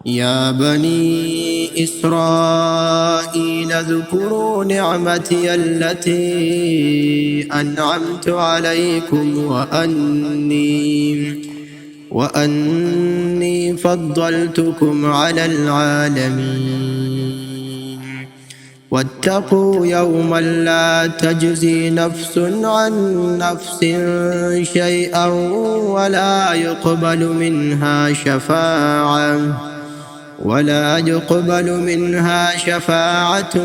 يا بني إسرائيل اذكروا نعمتي التي أنعمت عليكم وأني فضلتكم على العالمين. واتقوا يوما لا تجزي نفس عن نفس شيئا ولا يقبل منها شفاعة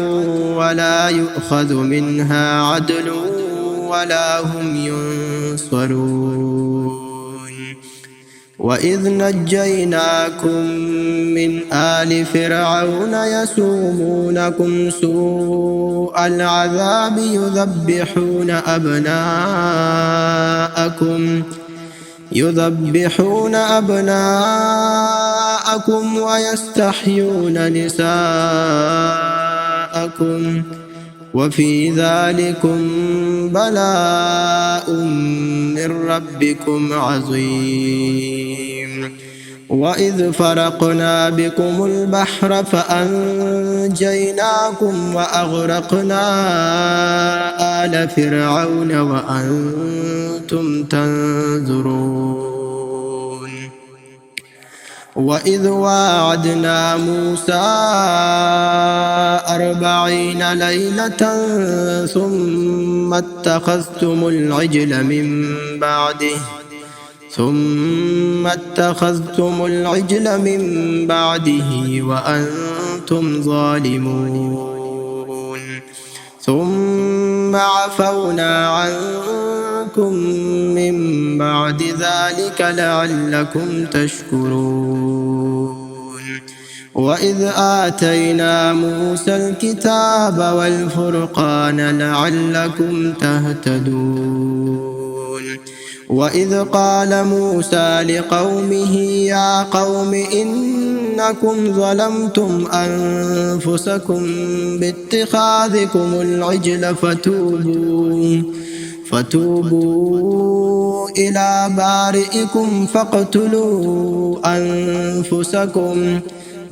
ولا يؤخذ منها عدل ولا هم ينصرون. وإذ نجيناكم من آل فرعون يسومونكم سوء العذاب يذبحون أبناءكم ويستحيون نساءكم وفي ذلكم بلاء من ربكم عظيم. وإذ فرقنا بكم البحر فأنجيناكم وأغرقنا آل فرعون وأنتم تنظرون. وإذ واعدنا موسى 40 ليلة ثم اتخذتم العجل من بعده وأنتم ظالمون. ثم عفونا عنكم من بعد ذلك لعلكم تشكرون. وإذ آتينا موسى الكتاب والفرقان لعلكم تهتدون. وإذ قال موسى لقومه يا قوم إنكم ظلمتم أنفسكم باتخاذكم العجل فتوبوا إلى بارئكم فاقتلوا أنفسكم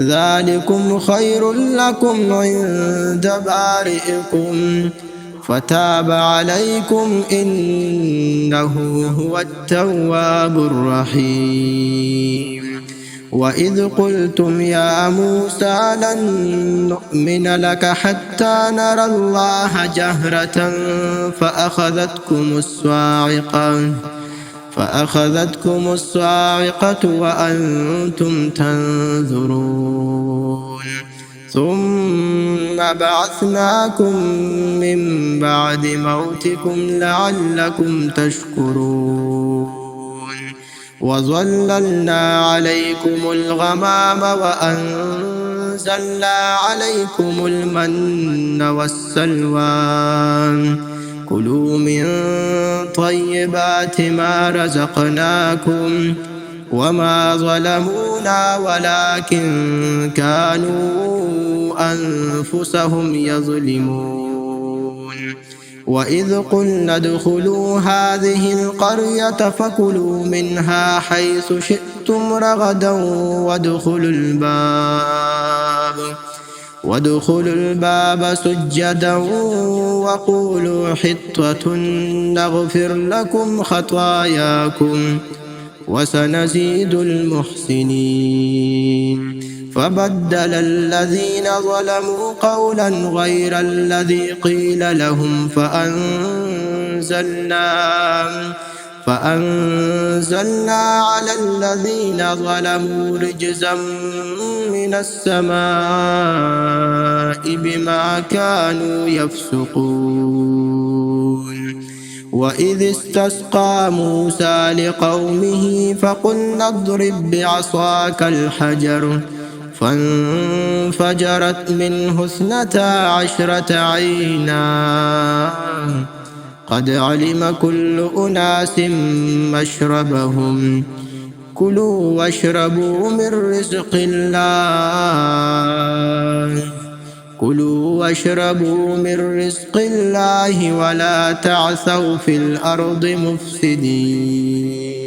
ذلكم خير لكم عند بارئكم فتاب عليكم إنه هو التواب الرحيم. وإذ قلتم يا موسى لن نؤمن لك حتى نرى الله جهرة فأخذتكم الصاعقة وأنتم تنظرون. ثم بعثناكم من بعد موتكم لعلكم تشكرون. وظللنا عليكم الغمام وأنزلنا عليكم المن والسلوى كلوا من طيبات ما رزقناكم وما ظلمونا ولكن كانوا أنفسهم يظلمون. وإذ قلنا ادخلوا هذه القرية فكلوا منها حيث شئتم رغدا وادخلوا الباب سجدا وقولوا حطة نغفر لكم خطاياكم وسنزيد المحسنين. فبدل الذين ظلموا قولا غير الذي قيل لهم فأنزلنا على الذين ظلموا رجزا من السماء بما كانوا يفسقون. وإذ استسقى موسى لقومه فقلنا اضرب بعصاك الحجر فانفجرت منه 12 عينا قد علم كل أناس مشربهم كلوا واشربوا من رزق الله ولا تعثوا في الأرض مفسدين.